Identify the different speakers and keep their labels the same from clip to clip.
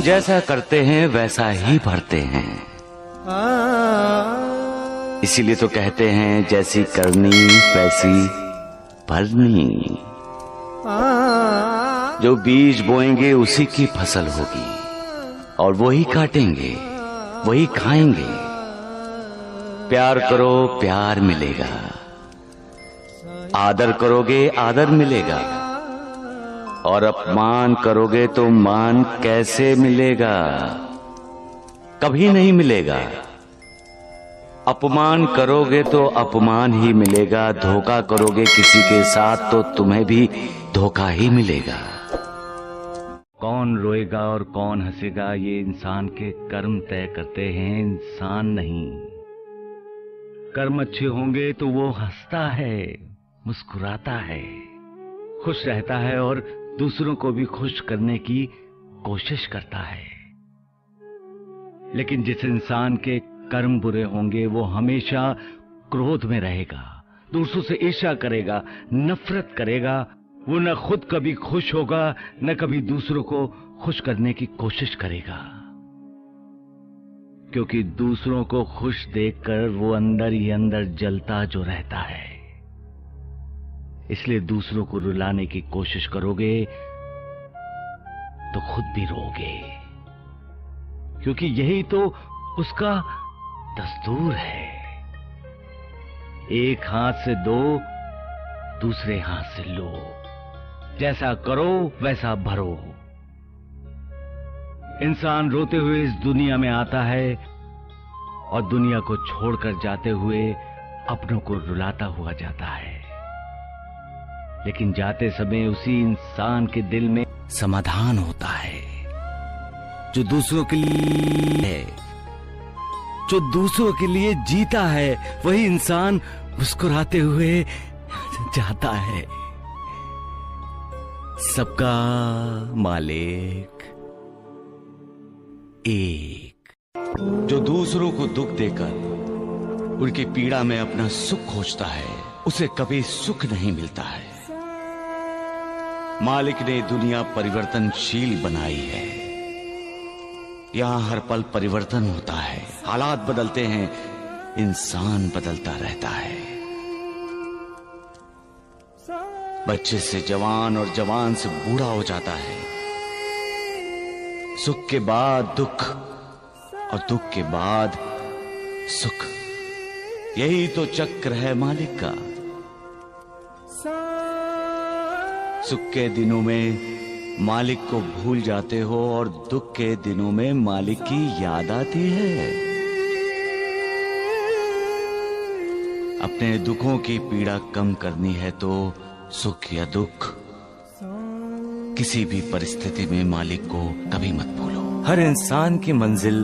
Speaker 1: जैसा करते हैं वैसा ही भरते हैं। इसीलिए तो कहते हैं जैसी करनी वैसी भरनी। जो बीज बोएंगे उसी की फसल होगी और वही काटेंगे, वही खाएंगे। प्यार करो प्यार मिलेगा, आदर करोगे आदर मिलेगा, और अपमान करोगे तो मान कैसे मिलेगा? कभी नहीं मिलेगा। अपमान करोगे तो अपमान ही मिलेगा, धोखा करोगे किसी के साथ तो तुम्हें भी धोखा ही मिलेगा। कौन रोएगा और कौन हंसेगा ये इंसान के कर्म तय करते हैं, इंसान नहीं। कर्म अच्छे होंगे तो वो हंसता है, मुस्कुराता है, खुश रहता है और दूसरों को भी खुश करने की कोशिश करता है। लेकिन जिस इंसान के कर्म बुरे होंगे वो हमेशा क्रोध में रहेगा, दूसरों से ईर्ष्या करेगा, नफरत करेगा। वो न खुद कभी खुश होगा न कभी दूसरों को खुश करने की कोशिश करेगा, क्योंकि दूसरों को खुश देखकर वो अंदर ही अंदर जलता जो रहता है। इसलिए दूसरों को रुलाने की कोशिश करोगे तो खुद भी रोगे, क्योंकि यही तो उसका दस्तूर है। एक हाथ से दो, दूसरे हाथ से लो। जैसा करो वैसा भरो। इंसान रोते हुए इस दुनिया में आता है और दुनिया को छोड़कर जाते हुए अपनों को रुलाता हुआ जाता है। लेकिन जाते समय उसी इंसान के दिल में समाधान होता है, जो दूसरों के लिए है, जो दूसरों के लिए जीता है। वही इंसान मुस्कुराते हुए जाता है। सबका मालिक एक। जो दूसरों को दुख देकर उनकी पीड़ा में अपना सुख खोजता है, उसे कभी सुख नहीं मिलता है। मालिक ने दुनिया परिवर्तनशील बनाई है। यहां हर पल परिवर्तन होता है, हालात बदलते हैं, इंसान बदलता रहता है। बच्चे से जवान और जवान से बूढ़ा हो जाता है। सुख के बाद दुख और दुख के बाद सुख, यही तो चक्र है मालिक का। सुख के दिनों में मालिक को भूल जाते हो और दुख के दिनों में मालिक की याद आती है। अपने दुखों की पीड़ा कम करनी है तो सुख या दुख, किसी भी परिस्थिति में मालिक को कभी मत भूलो। हर इंसान की मंजिल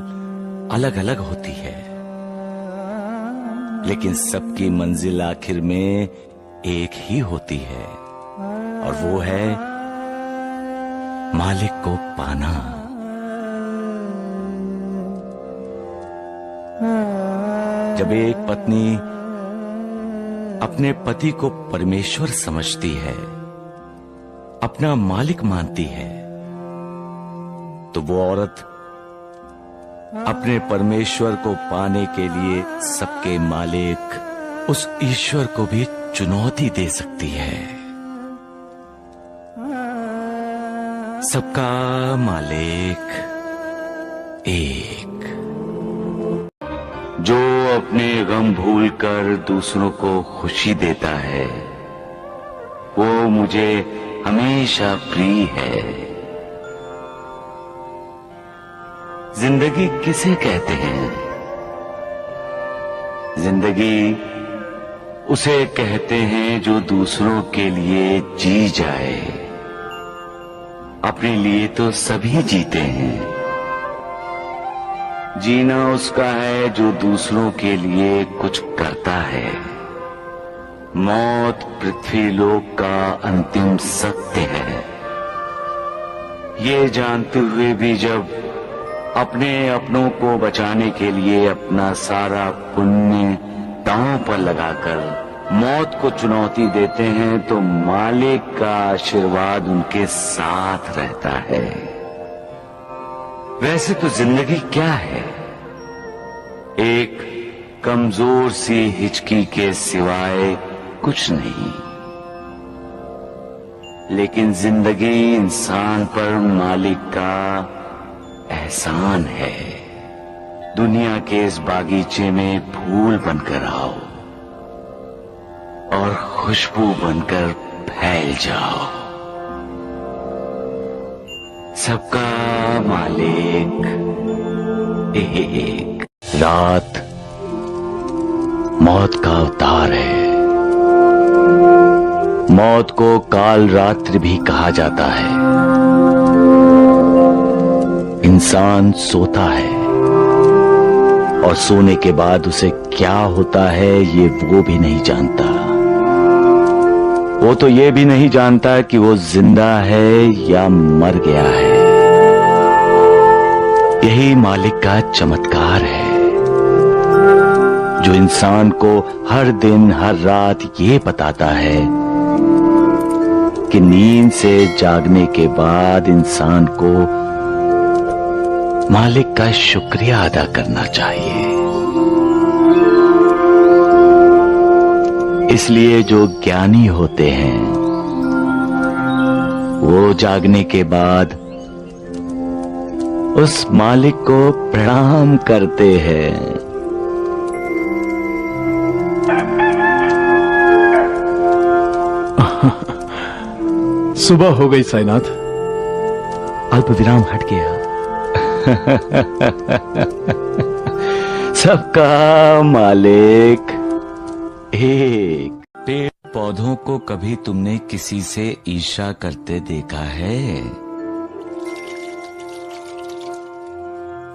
Speaker 1: अलग अलग होती है, लेकिन सबकी मंजिल आखिर में एक ही होती है, और वो है मालिक को पाना। जब एक पत्नी अपने पति को परमेश्वर समझती है, अपना मालिक मानती है, तो वो औरत अपने परमेश्वर को पाने के लिए सबके मालिक उस ईश्वर को भी चुनौती दे सकती है। सबका मालिक एक। जो अपने गम भूलकर दूसरों को खुशी देता है, वो मुझे हमेशा प्रिय है। जिंदगी किसे कहते हैं? जिंदगी उसे कहते हैं जो दूसरों के लिए जी जाए। अपने लिए तो सभी जीते हैं, जीना उसका है जो दूसरों के लिए कुछ करता है। मौत पृथ्वी लोक का अंतिम सत्य है। ये जानते हुए भी जब अपने अपनों को बचाने के लिए अपना सारा पुण्य दांव पर लगाकर मौत को चुनौती देते हैं, तो मालिक का आशीर्वाद उनके साथ रहता है। वैसे तो जिंदगी क्या है? एक कमजोर सी हिचकी के सिवाय कुछ नहीं। लेकिन जिंदगी इंसान पर मालिक का एहसान है। दुनिया के इस बागीचे में फूल बनकर आओ और खुशबू बनकर फैल जाओ। सबका मालिक एक। रात मौत का अवतार है। मौत को काल रात्रि भी कहा जाता है। इंसान सोता है और सोने के बाद उसे क्या होता है ये वो भी नहीं जानता। वो तो ये भी नहीं जानता कि वो जिंदा है या मर गया है। यही मालिक का चमत्कार है जो इंसान को हर दिन हर रात ये बताता है कि नींद से जागने के बाद इंसान को मालिक का शुक्रिया अदा करना चाहिए। इसलिए जो ज्ञानी होते हैं वो जागने के बाद उस मालिक को प्रणाम करते हैं।
Speaker 2: सुबह हो गई साईनाथ।
Speaker 1: अल्प विराम हट गया। सबका मालिक एक। पेड़ पौधों को कभी तुमने किसी से ईर्ष्या करते देखा है?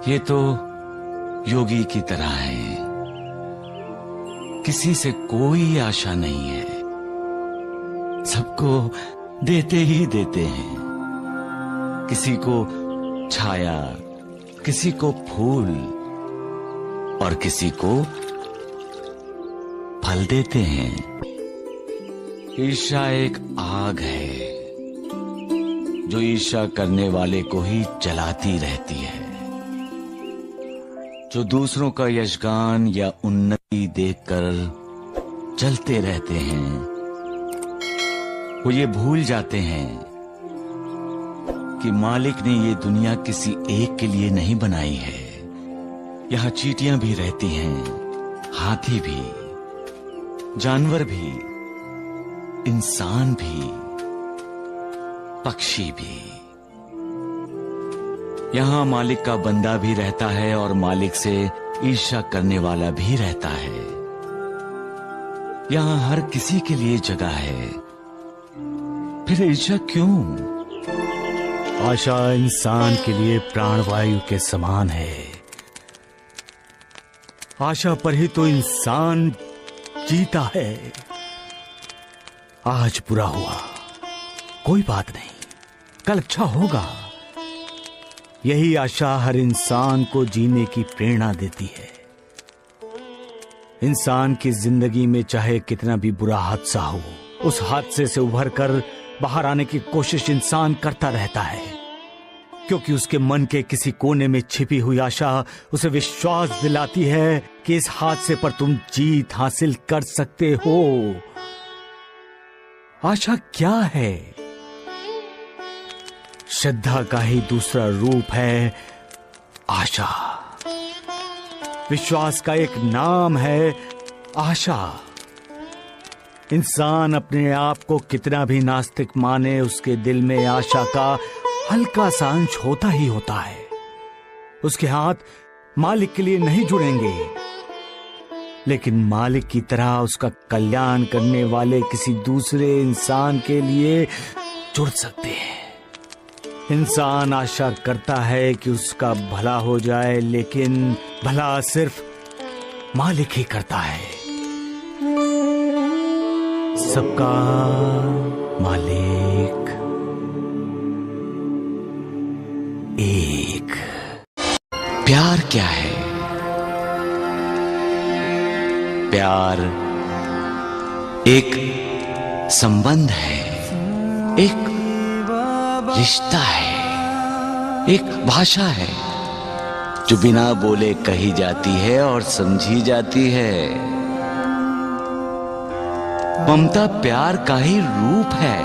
Speaker 1: ये तो योगी की तरह है। किसी से कोई आशा नहीं है। सबको देते ही देते हैं। किसी को छाया, किसी को फूल और किसी को फल देते हैं। ईर्ष्या एक आग है जो ईर्ष्या करने वाले को ही जलाती रहती है। जो दूसरों का यशगान या उन्नति देखकर जलते रहते हैं वो ये भूल जाते हैं कि मालिक ने ये दुनिया किसी एक के लिए नहीं बनाई है। यहाँ चींटियां भी रहती हैं, हाथी भी, जानवर भी, इंसान भी, पक्षी भी। यहाँ मालिक का बंदा भी रहता है और मालिक से ईर्ष्या करने वाला भी रहता है। यहाँ हर किसी के लिए जगह है। फिर ईर्ष्या क्यों?
Speaker 2: आशा इंसान के लिए प्राणवायु के समान है। आशा पर ही तो इंसान जीता है। आज बुरा हुआ, कोई बात नहीं, कल अच्छा होगा। यही आशा हर इंसान को जीने की प्रेरणा देती है। इंसान की जिंदगी में चाहे कितना भी बुरा हादसा हो, उस हादसे से उभरकर बाहर आने की कोशिश इंसान करता रहता है, क्योंकि उसके मन के किसी कोने में छिपी हुई आशा उसे विश्वास दिलाती है कि इस हादसे पर तुम जीत हासिल कर सकते हो। आशा क्या है? श्रद्धा का ही दूसरा रूप है आशा। विश्वास का एक नाम है आशा। इंसान अपने आप को कितना भी नास्तिक माने, उसके दिल में आशा का हल्का सा अंश होता ही होता है। उसके हाथ मालिक के लिए नहीं जुड़ेंगे, लेकिन मालिक की तरह उसका कल्याण करने वाले किसी दूसरे इंसान के लिए जुड़ सकते हैं। इंसान आशा करता है कि उसका भला हो जाए, लेकिन भला सिर्फ मालिक ही करता है। सबका मालिक एक।
Speaker 1: प्यार क्या है? प्यार एक संबंध है, एक रिश्ता है, एक भाषा है। जो बिना बोले कही जाती है और समझी जाती है। ममता प्यार का ही रूप है।